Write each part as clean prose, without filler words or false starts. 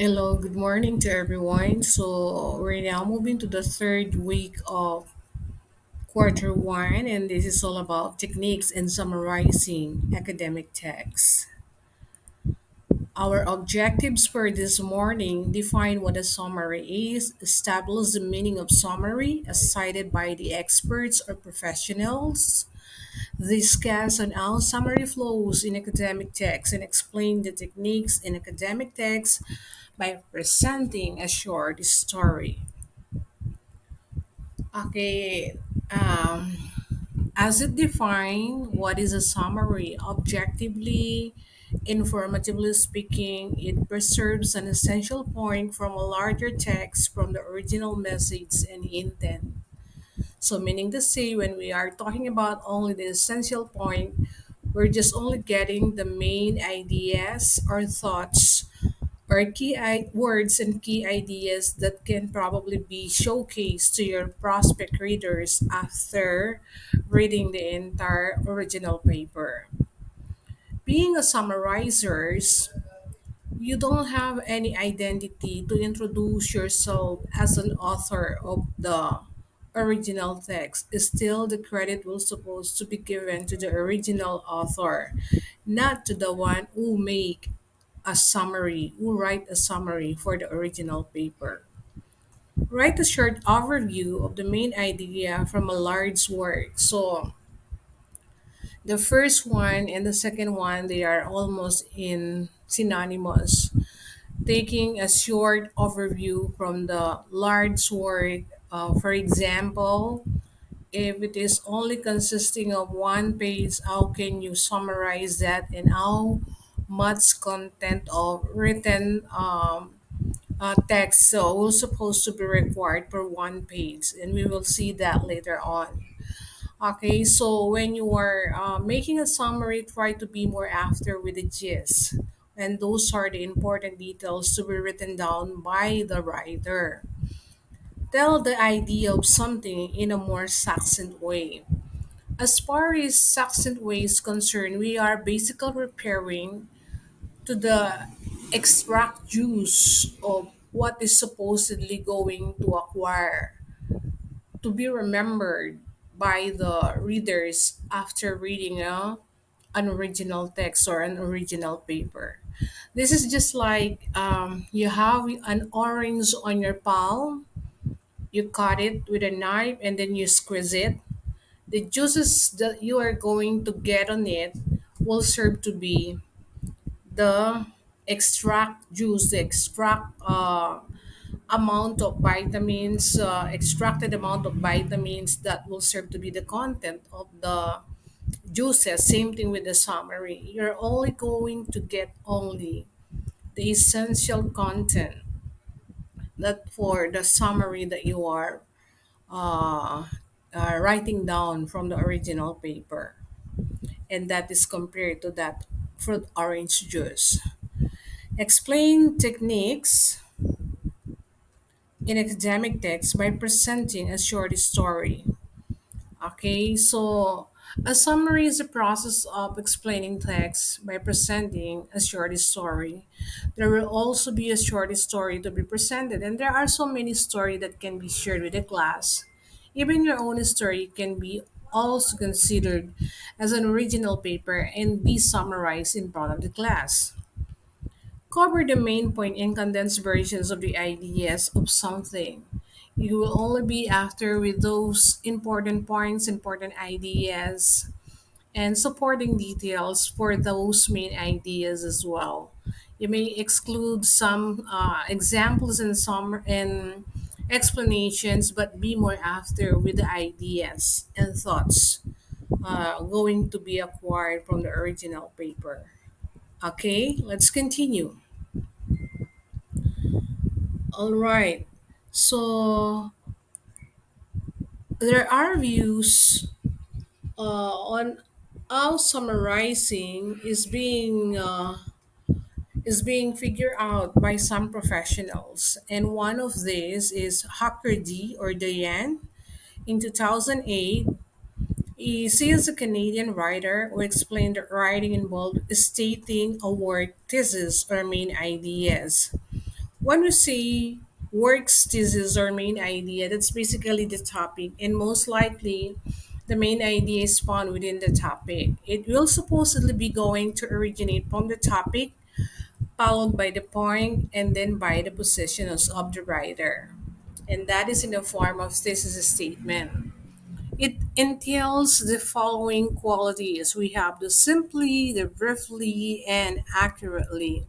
Hello, good morning to everyone. So we're now moving to the third week of quarter one, and this is all about techniques in summarizing academic texts. Our objectives for this morning define what a summary is, establish the meaning of summary as cited by the experts or professionals, discuss on how summary flows in academic text, and explain the techniques in academic text by presenting a short story. Okay, um, as it define what is a summary, objectively, informatively speaking, it preserves an essential point from a larger text from the original message and intent. So, meaning to say, when we are talking about only the essential point, we're just only getting the main ideas or thoughts or words and key ideas that can probably be showcased to your prospect readers after reading the entire original paper. Being a summarizers, you don't have any identity to introduce yourself as an author of the original text. Still, the credit was supposed to be given to the original author, not to the one who make a summary, who write a summary for the original paper. Write a short overview of the main idea from a large work. So the first one and the second one, they are almost in synonymous. Taking a short overview from the large work, for example, if it is only consisting of one page, how can you summarize that and how much content of written text so will supposed to be required per one page, and we will see that later on. Okay, so when you are making a summary, try to be more after with the gist, and those are the important details to be written down by the writer. Tell the idea of something in a more succinct way. As far as succinct way is concerned, we are basically referring to the extract juice of what is supposedly going to acquire to be remembered by the readers after reading an original text or an original paper. This is just like you have an orange on your palm, you cut it with a knife, and then you squeeze it. The juices that you are going to get on it will serve to be the extract juice, the extract amount of vitamins, extracted amount of vitamins that will serve to be the content of the juices. Same thing with the summary. You're only going to get only the essential content that for the summary that you are uh, writing down from the original paper, and that is compared to that fruit orange juice. Explain techniques in academic text by presenting a short story. Okay, so a summary is a process of explaining text by presenting a short story. There will also be a short story to be presented, and there are so many stories that can be shared with the class. Even your own story can be also considered as an original paper and be summarized in front of the class. Cover the main point in condensed versions of the ideas of something. You will only be after with those important points, important ideas, and supporting details for those main ideas as well. You may exclude some examples and some and explanations, but be more after with the ideas and thoughts going to be acquired from the original paper. Okay, let's continue. All right. So there are views on how summarizing is being figured out by some professionals, and one of these is Hacker or Diane in 2008. She is a Canadian writer who explained that writing involved stating a work thesis or main ideas, When we say works thesis or main idea, that's basically the topic, and most likely the main idea is found within the topic. It will supposedly be going to originate from the topic, followed by the point, and then by the positions of the writer. And that is in the form of thesis statement. It entails the following qualities. We have the simply, the briefly, and accurately.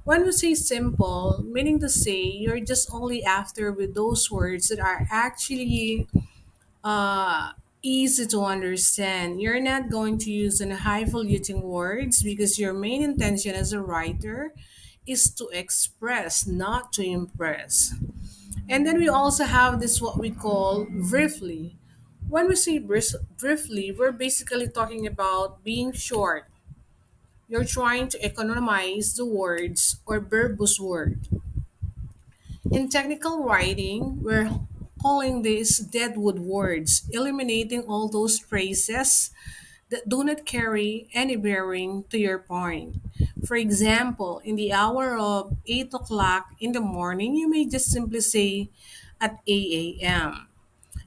When we say simple, meaning to say you're just only after with those words that are actually uh, easy to understand. You're not going to use an highfalutin words because your main intention as a writer is to express, not to impress. And then we also have this what we call briefly. When we say briefly, we're basically talking about being short. You're trying to economize the words or verbose word. In technical writing, we're calling these deadwood words, eliminating all those phrases that do not carry any bearing to your point. For example, in the hour of 8 o'clock in the morning, you may just simply say at 8 a.m.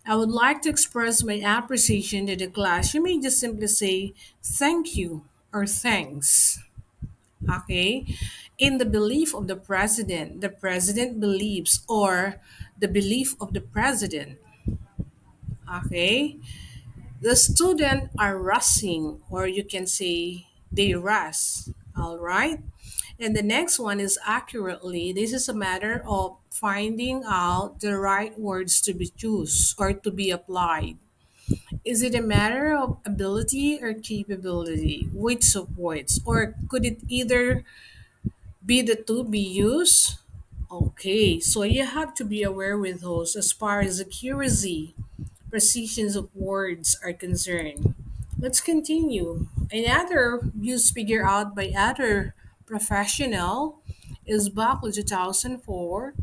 I would like to express my appreciation to the class. You may just simply say thank you or thanks. Okay? In the belief of the president believes, or the belief of the president. Okay? The student are rushing, or you can say they rush. All right? And the next one is accurately. This is a matter of finding out the right words to be choose or to be applied. Is it a matter of ability or capability? Which supports? Or could it either be the two be used? Okay, so you have to be aware with those as far as accuracy, precisions of words are concerned. Let's continue. Another use figure out by other professional is Buckley 2004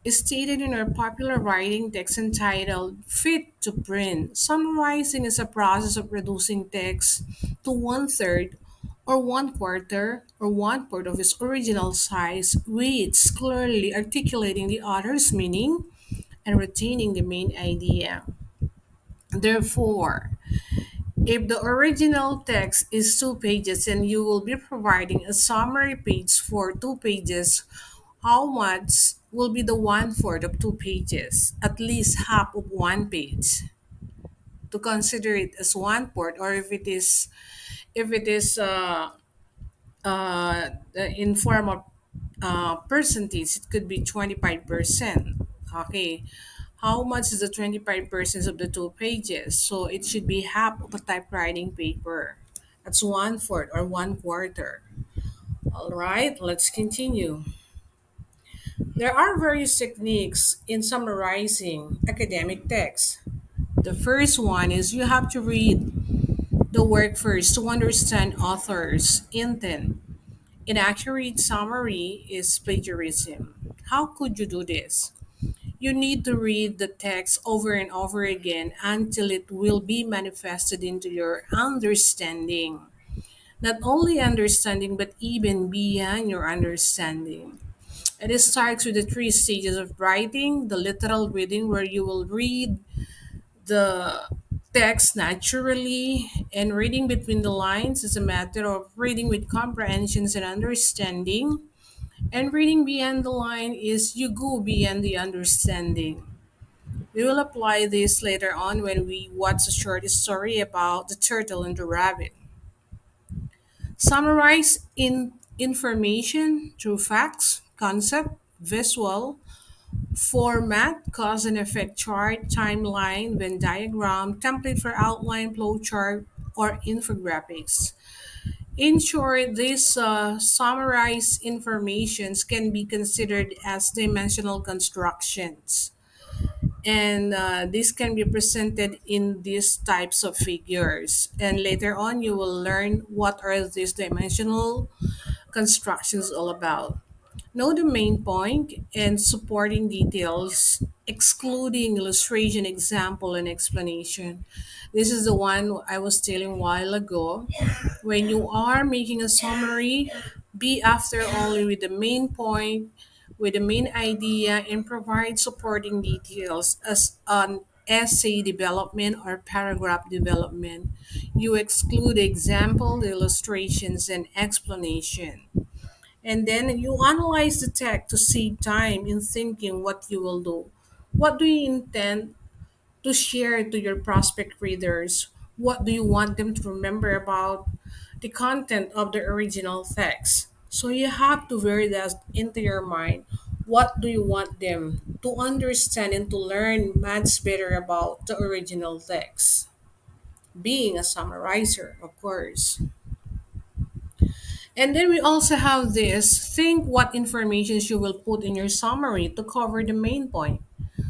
is stated in our popular writing text entitled Fit to Print. Summarizing is a process of reducing text to one third or one quarter or one fourth of its original size, which clearly articulating the author's meaning and retaining the main idea. Therefore, if the original text is 2 pages and you will be providing a summary page for 2 pages, how much will be the one fourth of 2 pages? At least half of one page to consider it as one fourth, or if it is in form of percentage, it could be 25%. Okay, how much is the 25% of the 2 pages? So it should be half of a typewriting paper. That's one fourth or one quarter. All right, let's continue. There are various techniques in summarizing academic texts. The first one is you have to read the work first to understand author's intent. Inaccurate summary is plagiarism. How could you do this? You need to read the text over and over again until it will be manifested into your understanding. Not only understanding, but even beyond your understanding. It starts with the 3 stages of writing: the literal reading, where you will read the text naturally, and reading between the lines is a matter of reading with comprehensions and understanding. And reading beyond the line is you go beyond the understanding. We will apply this later on when we watch a short story about the turtle and the rabbit. Summarize in information through facts, concept, visual, format, cause and effect chart, timeline, Venn diagram, template for outline, flow chart, or infographics. In short, these summarized informations can be considered as dimensional constructions. And this can be presented in these types of figures. And later on, you will learn what are these dimensional constructions all about. Know the main point and supporting details, excluding illustration, example, and explanation. This is the one I was telling a while ago. When you are making a summary, be after only with the main point, with the main idea and provide supporting details as an essay development or paragraph development. You exclude example, illustrations, and explanation. And then you analyze the text to save time in thinking what you will do. What do you intend to share to your prospect readers? What do you want them to remember about the content of the original text? So you have to vary that into your mind. What do you want them to understand and to learn much better about the original text? Being a summarizer, of course. And then we also have this think what information you will put in your summary to cover the main point.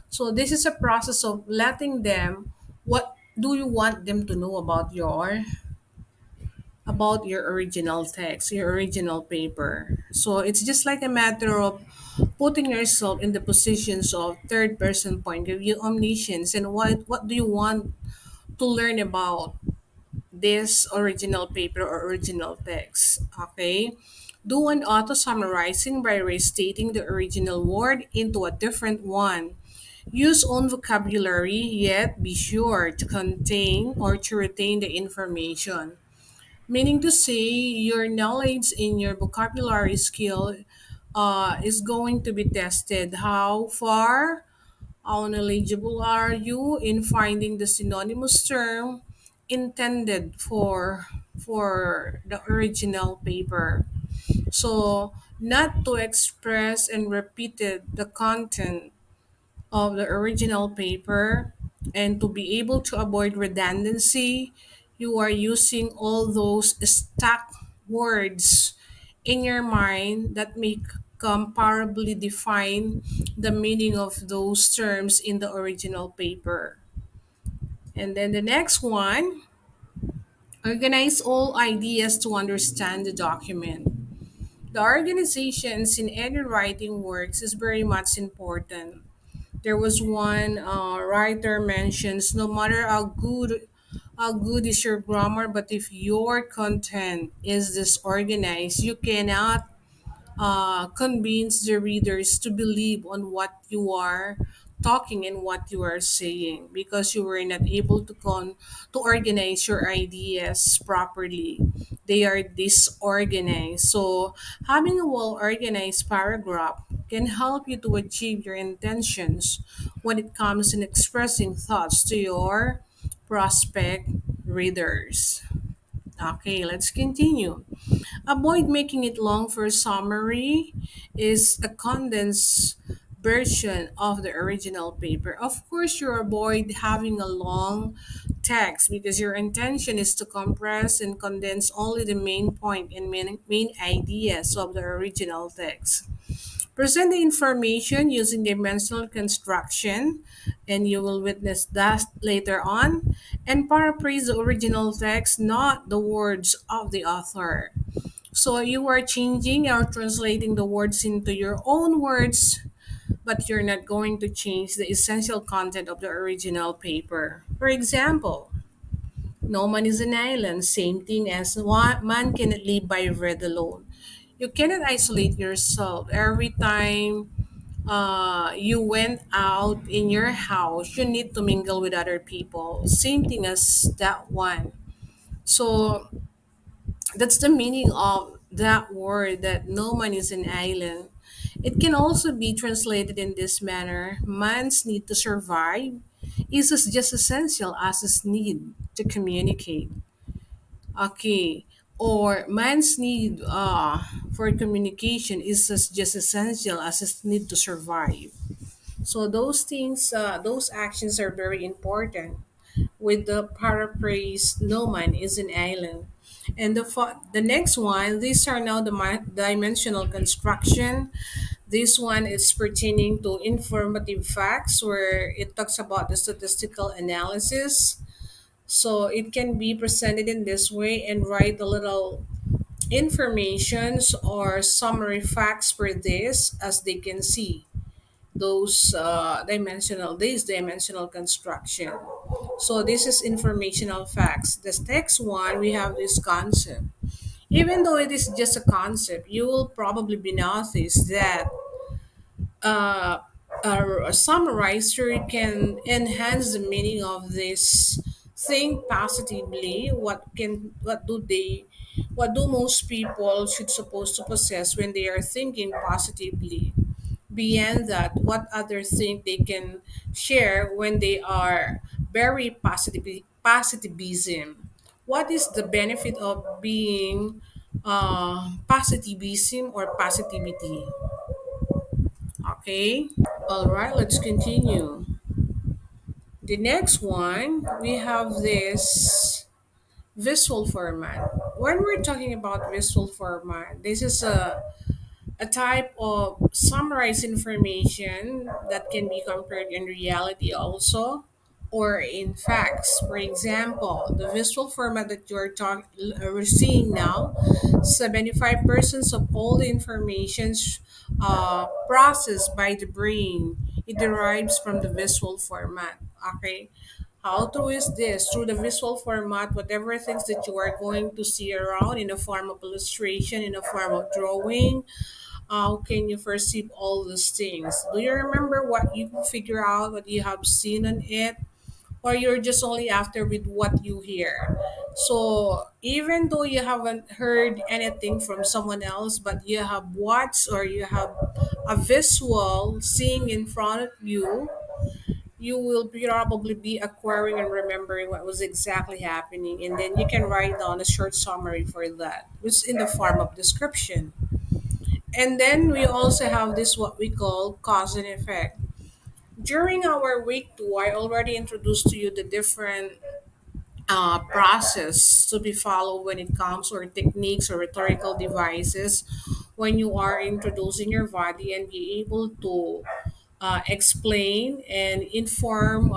So this is a process of letting them what do you want them to know about your original text, your original paper. So it's just like a matter of putting yourself in the positions of third person point of view omniscience and what do you want to learn about this original paper or original text. Okay. Do an auto summarizing by restating the original word into a different one. Use own vocabulary, yet be sure to contain or to retain the information. Meaning to say, your knowledge in your vocabulary skill is going to be tested. How far, how knowledgeable are you in finding the synonymous term intended for the original paper? So, not to express and repeated the content of the original paper and to be able to avoid redundancy, you are using all those stuck words in your mind that may comparably define the meaning of those terms in the original paper. And then the next one, organize all ideas to understand the document. The organizations in any writing works is very much important. There was one writer mentions no matter how good is your grammar, but if your content is disorganized, you cannot convince the readers to believe on what you are talking and what you are saying because you were not able to organize your ideas properly. They are disorganized. So having a well organized paragraph can help you to achieve your intentions when it comes in expressing thoughts to your prospect readers. Okay, let's continue. Avoid making it long for summary is a condensed version of the original paper. Of course, you avoid having a long text because your intention is to compress and condense only the main point and main ideas of the original text. Present the information using dimensional construction, and you will witness that later on. And paraphrase the original text, not the words of the author. So you are changing or translating the words into your own words, but you're not going to change the essential content of the original paper. For example, no man is an island, same thing as man cannot live by bread alone. You cannot isolate yourself. Every time you went out in your house, you need to mingle with other people. Same thing as that one. So that's the meaning of that word that no man is an island. It can also be translated in this manner man's need to survive is as just essential as his need to communicate. Okay. Or man's need for communication is as just essential as his need to survive. So those things, those actions are very important. With the paraphrase, no man is an island. And the next one, these are now the dimensional construction. This one is pertaining to informative facts, where it talks about the statistical analysis. So it can be presented in this way and write a little informations or summary facts for this as they can see those dimensional construction. So this is informational facts. This next one, we have this concept. Even though it is just a concept, you will probably be noticed that uh, a summarizer can enhance the meaning of this think positively. What do most people should supposed to possess when they are thinking positively? Beyond that, what other thing they can share when they are very positivism? What is the benefit of being positivism or positivity? Okay. All right, let's continue. The next one, we have this visual format. When we're talking about visual format, this is a type of summarized information that can be compared in reality also or in facts. For example, the visual format that we're seeing now, 75% of all the information processed by the brain, it derives from the visual format. Okay. How true is this? Through the visual format, whatever things that you are going to see around in the form of illustration, in the form of drawing, how can you perceive all these things? Do you remember what you figure out, what you have seen on it? Or you're just only after with what you hear? So even though you haven't heard anything from someone else, but you have watched or you have a visual seeing in front of you, you will probably be acquiring and remembering what was exactly happening. And then you can write down a short summary for that, which is in the form of description. And then we also have this what we call cause and effect. During our week two, I already introduced to you the different process to be followed when it comes or techniques or rhetorical devices when you are introducing your body and be able to explain and inform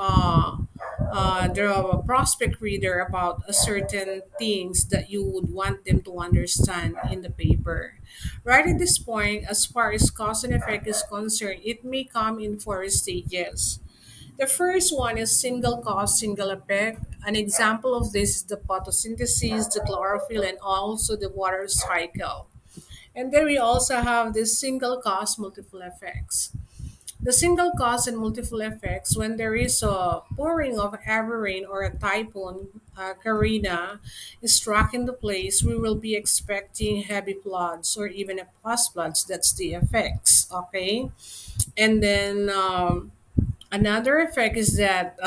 the prospect reader about a certain things that you would want them to understand in the paper. Right at this point, as far as cause and effect is concerned, it may come in four stages. The first one is single cause, single effect. An example of this is the photosynthesis, the chlorophyll, and also the water cycle. And then we also have the single cause, multiple effects. The single cause and multiple effects, when there is a pouring of heavy rain or a typhoon, Karina, is struck into place, we will be expecting heavy floods or even a plus floods. That's the effects, okay? And then another effect is that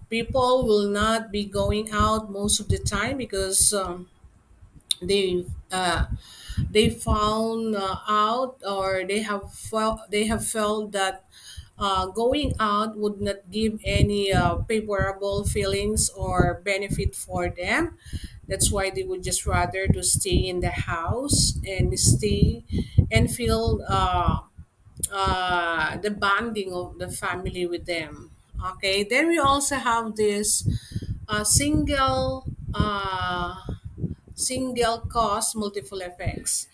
people will not be going out most of the time because they uh, they found out or they have felt that going out would not give any favorable feelings or benefit for them. That's why they would just rather to stay in the house and stay and feel the bonding of the family with them. Okay, then we also have this single single cause multiple effects.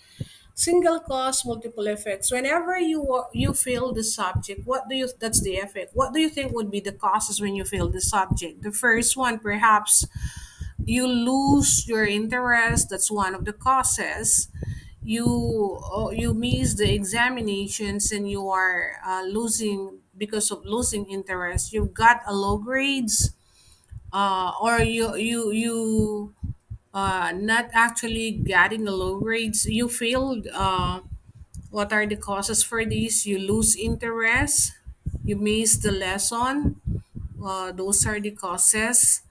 Single cause multiple effects. Whenever you feel the subject, what do you that's the effect. What do you think would be the causes when you feel the subject? The first one, perhaps you lose your interest. That's one of the causes. You miss the examinations and you are losing because of losing interest. You've got a low grades, or you not actually getting a low grades. You failed. What are the causes for this? You lose interest. You miss the lesson. Those are the causes.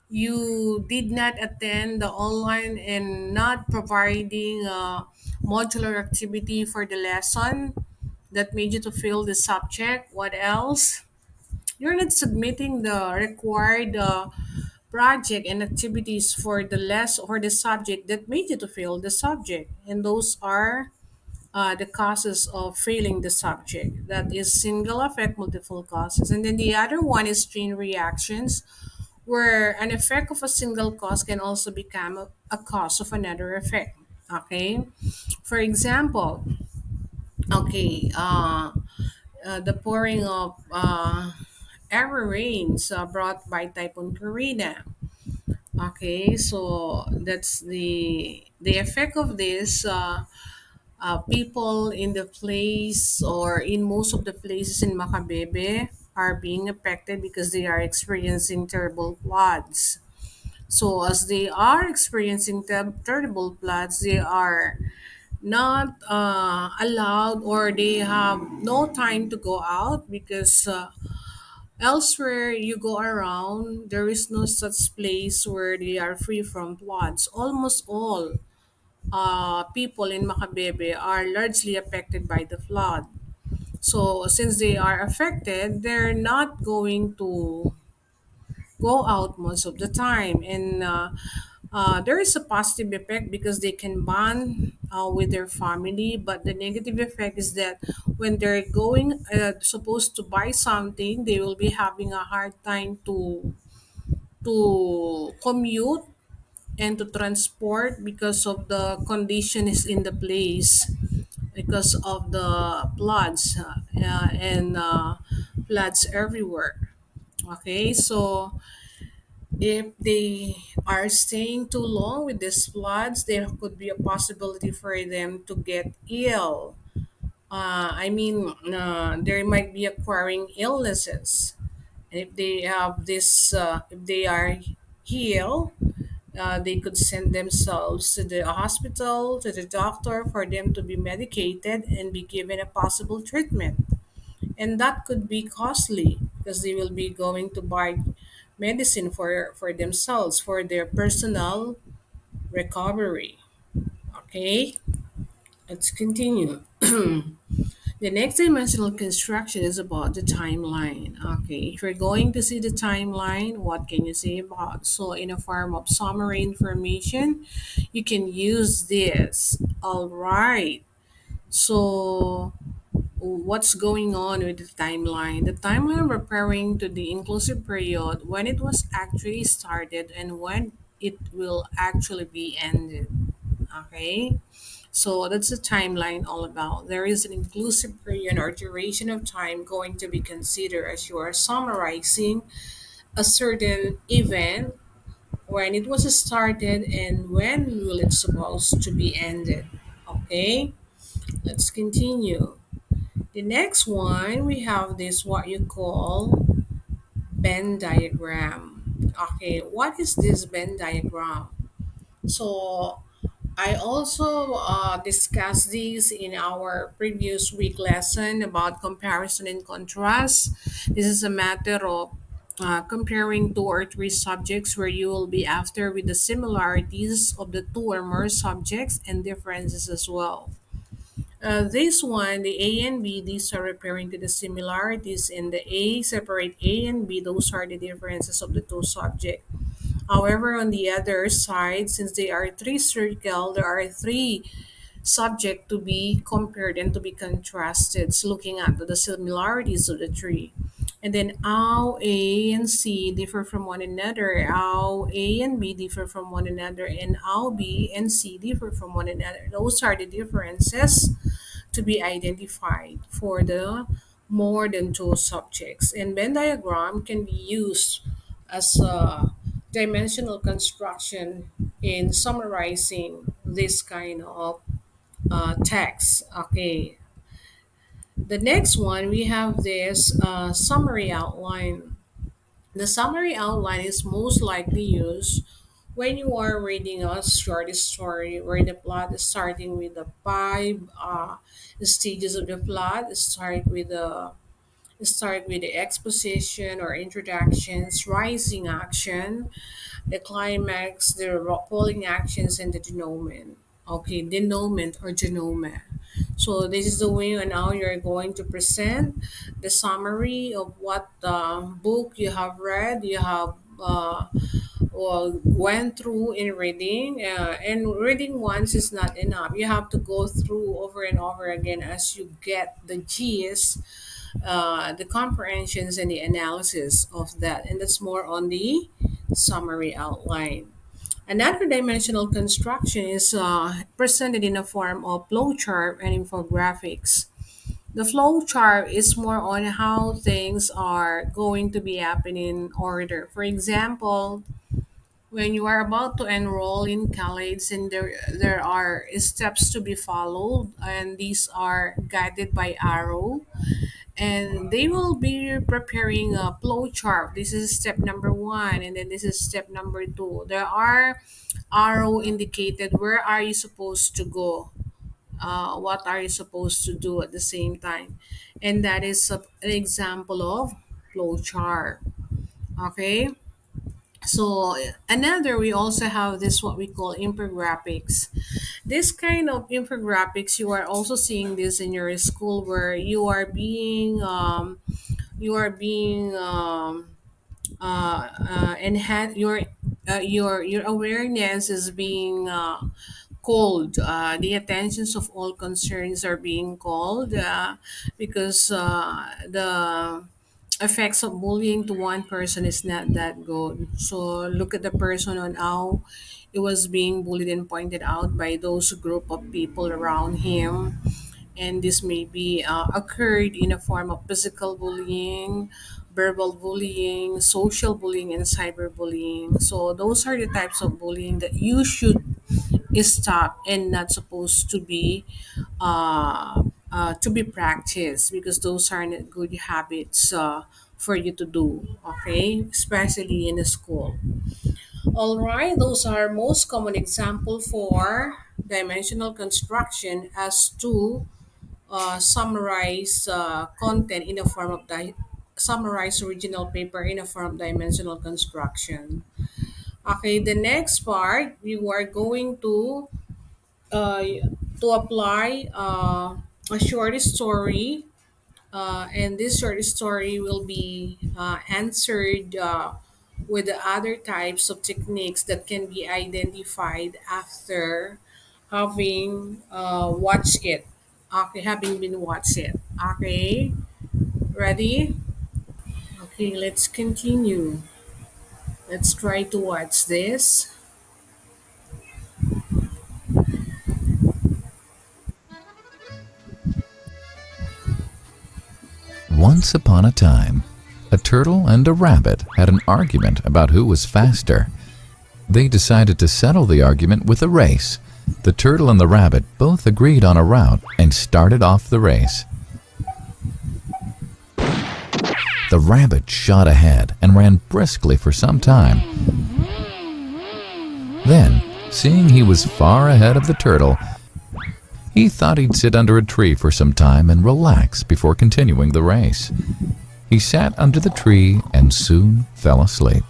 You did not attend the online and not providing a modular activity for the lesson that made you to fail the subject. What else? You're not submitting the required project and activities for the or the subject that made you to fail the subject. And those are the causes of failing the subject. That is single effect, multiple causes. And then the other one is chain reactions, where an effect of a single cause can also become a cause of another effect. Okay. For example, okay, the pouring of heavy rains brought by Typhoon Karina. Okay, so that's the effect of this. People in the place or in most of the places in Macabebe are being affected because they are experiencing terrible floods. So, as they are experiencing terrible floods, they are not allowed or they have no time to go out because elsewhere you go around, there is no such place where they are free from floods. Almost all people in Macabebe are largely affected by the flood. So, since they are affected, they're not going to go out most of the time. And there is a positive effect because they can bond with their family, but the negative effect is that when they're going supposed to buy something, they will be having a hard time to commute and to transport because of the conditions in the place because of the floods and floods everywhere. Okay, so if they are staying too long with these floods, there could be a possibility for them to get ill. There might be acquiring illnesses. And if they have this, if they are healed, they could send themselves to the hospital, to the doctor for them to be medicated and be given a possible treatment. And that could be costly because they will be going to buy medicine for themselves for their personal recovery. Okay, let's continue. The next dimensional construction is about the timeline. Okay, if you're going to see the timeline, what can you say about? So, in a form of summary information, you can use this. All right. So, what's going on with the timeline? The timeline referring to the inclusive period when it was actually started and when it will actually be ended. Okay. So that's the timeline all about. There is an inclusive period or duration of time going to be considered as you are summarizing a certain event when it was started and when will it supposed to be ended. Okay, let's continue. The next one we have this what you call Venn diagram. Okay, what is this Venn diagram? So I also discussed these in our previous week lesson about comparison and contrast. This is a matter of comparing two or three subjects where you will be after with the similarities of the two or more subjects and differences as well. This one, the A and B, these are referring to the similarities in the A, separate A and B, those are the differences of the two subjects. However, on the other side, since they are three circle, there are three subject to be compared and to be contrasted, so looking at the similarities of the three. And then how A and C differ from one another, how A and B differ from one another, and how B and C differ from one another. Those are the differences to be identified for the more than two subjects. And Venn diagram can be used as a dimensional construction in summarizing this kind of text. Okay. The next one, we have this summary outline. The summary outline is most likely used when you are reading a short story where the plot is starting with the five stages of the plot. Start with the exposition or introductions, rising action, the climax, the polling actions, and the denouement. Okay, denouement or denouement. So this is the way and how you're going to present the summary of what book you have read, you have went through in reading. And reading once is not enough. You have to go through over and over again as you get the gist, the comprehensions and the analysis of that. And that's more on the summary outline. Another dimensional construction is presented in a form of flowchart and infographics. The flow chart is more on how things are going to be happening in order. For example, when you are about to enroll in college, and there are steps to be followed, and these are guided by arrow, and they will be preparing a flow chart. This is step number one, and then this is step number two. There are arrow indicated where are you supposed to go, what are you supposed to do at the same time, and that is an example of flow chart. Okay, so another, we also have this what we call infographics. This kind of infographics, you are also seeing this in your school, where you are being enhance your awareness is being called. The attentions of all concerns are being called, because the effects of bullying to one person is not that good. So look at the person on how it was being bullied and pointed out by those group of people around him, and this may be occurred in a form of physical bullying, verbal bullying, social bullying, and cyberbullying. So those are the types of bullying that you should stop and not supposed to be practiced, because those are not good habits for you to do. Okay, especially in a school. All right, those are most common example for dimensional construction as to summarize content in a form of summarize original paper in a form of dimensional construction. Okay, the next part, you are going uh, to apply a short story, and this short story will be answered with the other types of techniques that can be identified after having watched it. Okay, having been watched it. Okay, ready? Okay, let's continue. Let's try to watch this. Once upon a time, a turtle and a rabbit had an argument about who was faster. They decided to settle the argument with a race. The turtle and the rabbit both agreed on a route and started off the race. The rabbit shot ahead and ran briskly for some time. Then, seeing he was far ahead of the turtle, he thought he'd sit under a tree for some time and relax before continuing the race. He sat under the tree and soon fell asleep.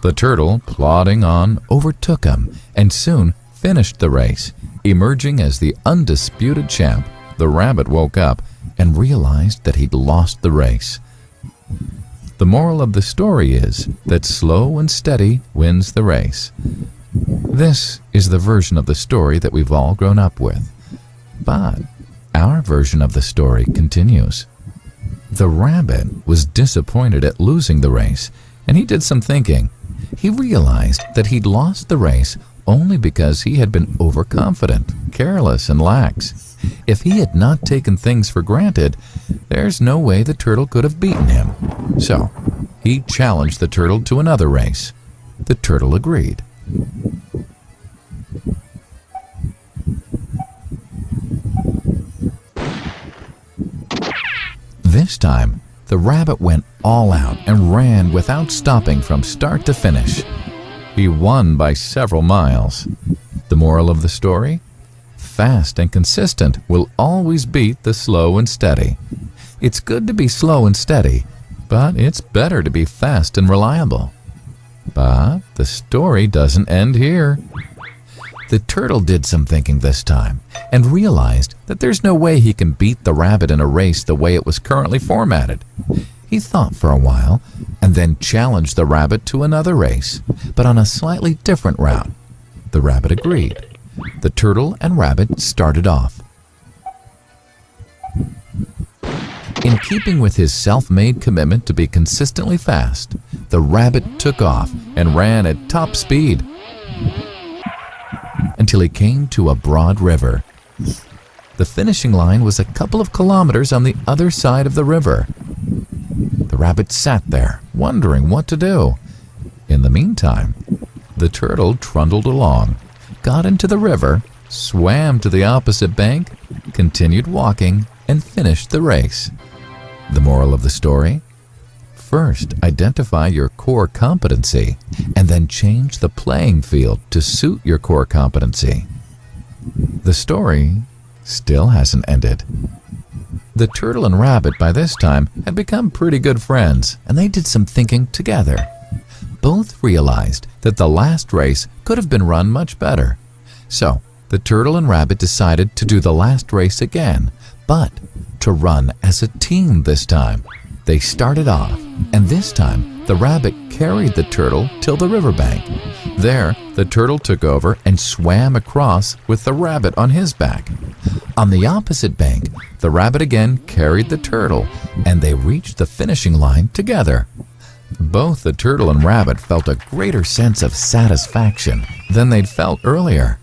The turtle, plodding on, overtook him and soon finished the race. Emerging as the undisputed champ, the rabbit woke up and realized that he'd lost the race. The moral of the story is that slow and steady wins the race. This is the version of the story that we've all grown up with. But our version of the story continues. The rabbit was disappointed at losing the race, and he did some thinking. He realized that he'd lost the race only because he had been overconfident, careless, and lax. If he had not taken things for granted, there's no way the turtle could have beaten him. So, he challenged the turtle to another race. The turtle agreed. This time, the rabbit went all out and ran without stopping from start to finish. He won by several miles. The moral of the story? Fast and consistent will always beat the slow and steady. It's good to be slow and steady, but it's better to be fast and reliable. But the story doesn't end here. The turtle did some thinking this time and realized that there's no way he can beat the rabbit in a race the way it was currently formatted. He thought for a while and then challenged the rabbit to another race, but on a slightly different route. The rabbit agreed. The turtle and rabbit started off. In keeping with his self-made commitment to be consistently fast, the rabbit took off and ran at top speed until he came to a broad river. The finishing line was a couple of kilometers on the other side of the river. The rabbit sat there, wondering what to do. In the meantime, The turtle trundled along, got into the river, swam to the opposite bank, continued walking, and finished the race. The moral of the story? First, identify your core competency and then change the playing field to suit your core competency. The story still hasn't ended. The turtle and rabbit by this time had become pretty good friends, and they did some thinking together. Both realized that the last race could have been run much better. So, the turtle and rabbit decided to do the last race again, but to run as a team this time. They started off, and this time the rabbit carried the turtle till the riverbank. There, the turtle took over and swam across with the rabbit on his back. On the opposite bank, the rabbit again carried the turtle, and they reached the finishing line together. Both the turtle and rabbit felt a greater sense of satisfaction than they'd felt earlier.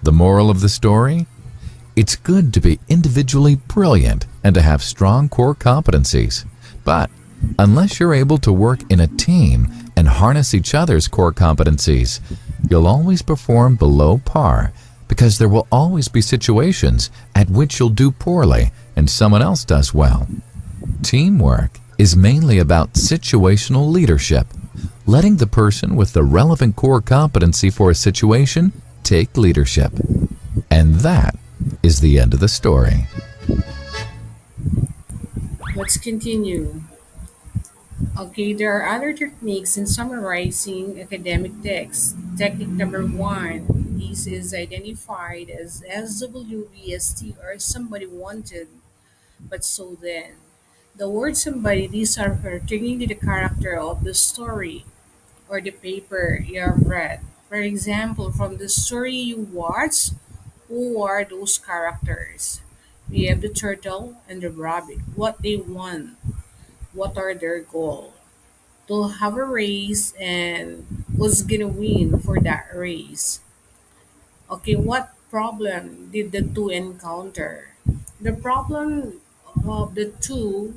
The moral of the story? It's good to be individually brilliant and to have strong core competencies. But unless you're able to work in a team and harness each other's core competencies, you'll always perform below par, because there will always be situations at which you'll do poorly and someone else does well. Teamwork is mainly about situational leadership, letting the person with the relevant core competency for a situation take leadership. And that is the end of the story. Let's continue. Okay, there are other techniques in summarizing academic texts. Technique number one, this is identified as SWBST, or somebody wanted, but so then. The word somebody, these are pertaining to the character of the story or the paper you have read. For example, from the story you watched, who are those characters? We have the turtle and the rabbit. What they want, what are their goals? To have a race and who's gonna win for that race. Okay, what problem did the two encounter? The problem of the two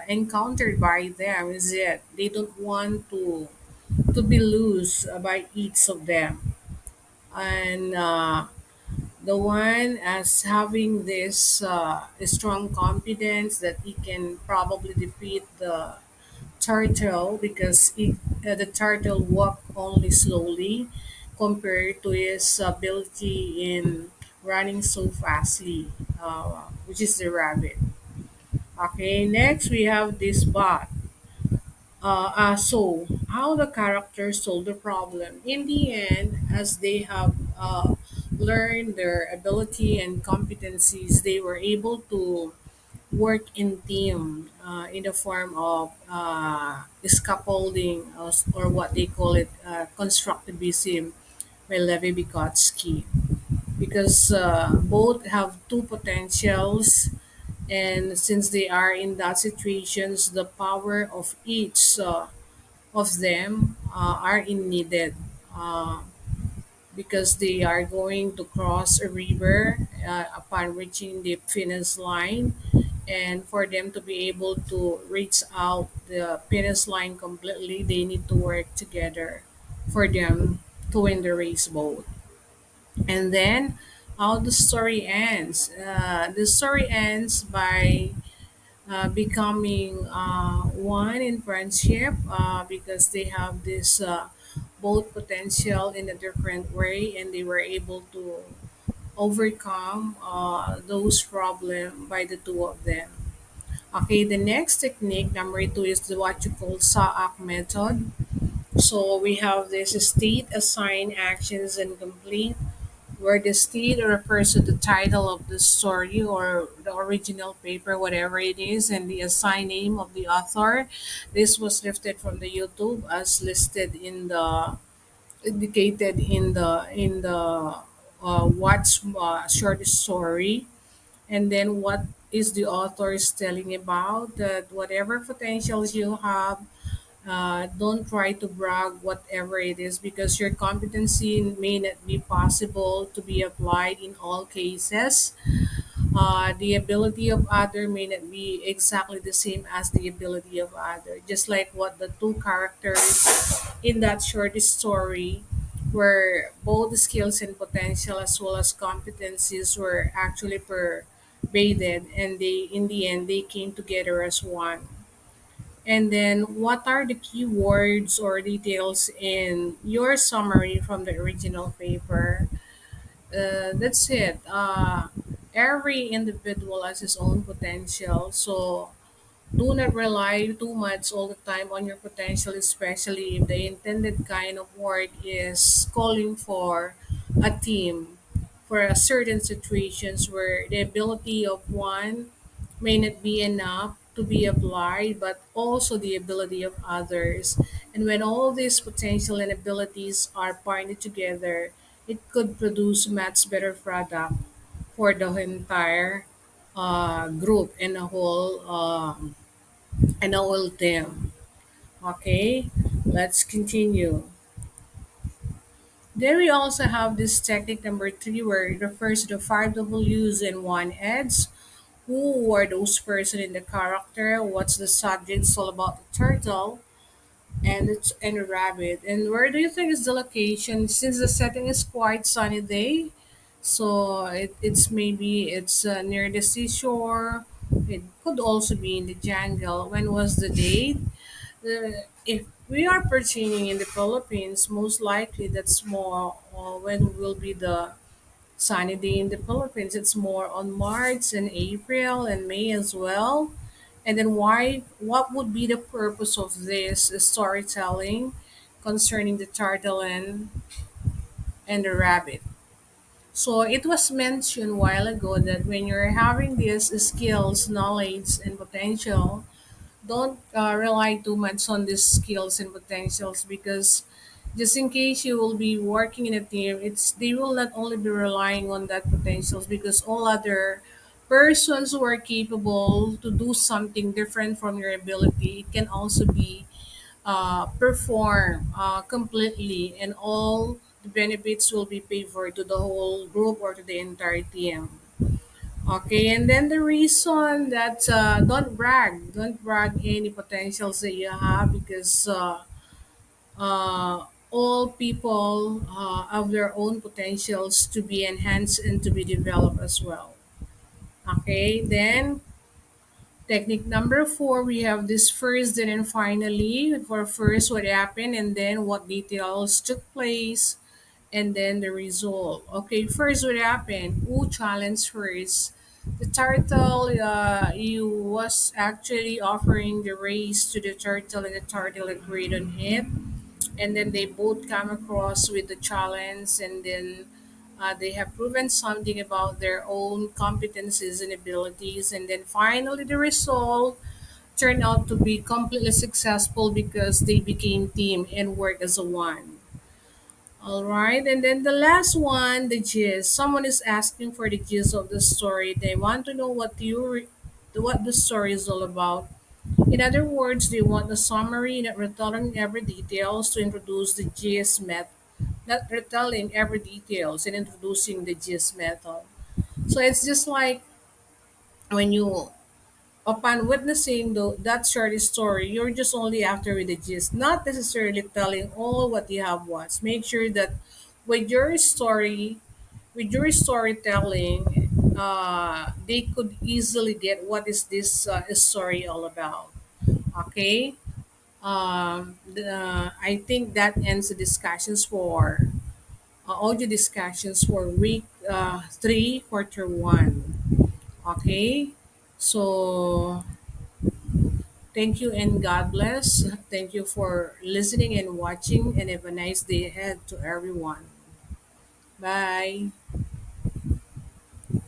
encountered by them is that they don't want to be loose by each of them, and the one as having this strong confidence that he can probably defeat the turtle because the turtle walked only slowly compared to his ability in running so fastly, which is the rabbit. Okay, next we have this bot. So, how the characters solve the problem? In the end, as they have learned their ability and competencies, they were able to work in team in the form of scaffolding, or what they call it, constructivism by Levi Vygotsky, because both have two potentials, and since they are in that situations, the power of each of them are in needed, uh, because they are going to cross a river upon reaching the finish line, and for them to be able to reach out the finish line completely, they need to work together for them to win the race both. And then how the story ends. The story ends by becoming one in friendship, because they have this both potential in a different way, and they were able to overcome those problems by the two of them. Okay, the next technique, number two, is the what you call SAAC method. So we have this state assign actions and complete, where the state refers to the title of the story or the original paper, whatever it is, and the assign name of the author. This was lifted from the YouTube as listed in the indicated in the what's short story, and then what is the author is telling about that whatever potentials you have, don't try to brag whatever it is, because your competency may not be possible to be applied in all cases. The ability of other may not be exactly the same as the ability of other. Just like what the two characters in that short story, where both the skills and potential as well as competencies were actually pervaded, and they in the end they came together as one. And then, what are the keywords or details in your summary from the original paper? That's it. Every individual has his own potential, so do not rely too much all the time on your potential, especially if the intended kind of work is calling for a team for a certain situations where the ability of one may not be enough to be applied, but also the ability of others. And when all these potential and abilities are partnered together, it could produce much better product for the entire group and a whole and a whole team. Okay, let's continue. Then we also have this technique number three, where it refers to the five W's and one Ed's. Who are those person in the character? What's the subject? It's all about the turtle and a rabbit. And where do you think is the location? Since the setting is quite sunny day, so it's maybe it's near the seashore. It could also be in the jungle. When was the date? If we are pertaining in the Philippines, most likely that's more when will be the sunny day in the Philippines. It's more on March and April and May as well. And then why? What would be the purpose of this storytelling concerning the turtle and the rabbit? So it was mentioned a while ago that when you're having these skills, knowledge, and potential, don't rely too much on these skills and potentials, because just in case you will be working in a team, it's they will not only be relying on that potentials, because all other persons who are capable to do something different from your ability, it can also be perform completely, and all the benefits will be favored to the whole group or to the entire team. Okay, and then the reason that don't brag any potentials that you have, because all people have their own potentials to be enhanced and to be developed as well. Okay, then technique number four, we have this first, then, and finally. For first, what happened, and then what details took place, and then the result. Okay, first, what happened? Who challenged first? The turtle, he was actually offering the race to the turtle, and the turtle agreed on it. And then they both come across with the challenge, and then they have proven something about their own competencies and abilities. And then finally, the result turned out to be completely successful because they became team and work as a one. All right, and then the last one, the gist. Someone is asking for the gist of the story. They want to know what the story is all about. In other words, they want a summary, not retelling every details to introduce the gist method. Not retelling every details and introducing the gist method. So it's just like when you upon witnessing that short story, you're just only after with the gist, not necessarily telling all what you have watched. Make sure that with your story, with your storytelling, they could easily get what is this story all about. Okay. I think that ends the discussions for audio discussions for week three, quarter one. Okay. So thank you and God bless. Thank you for listening and watching, and have a nice day ahead to everyone. Bye.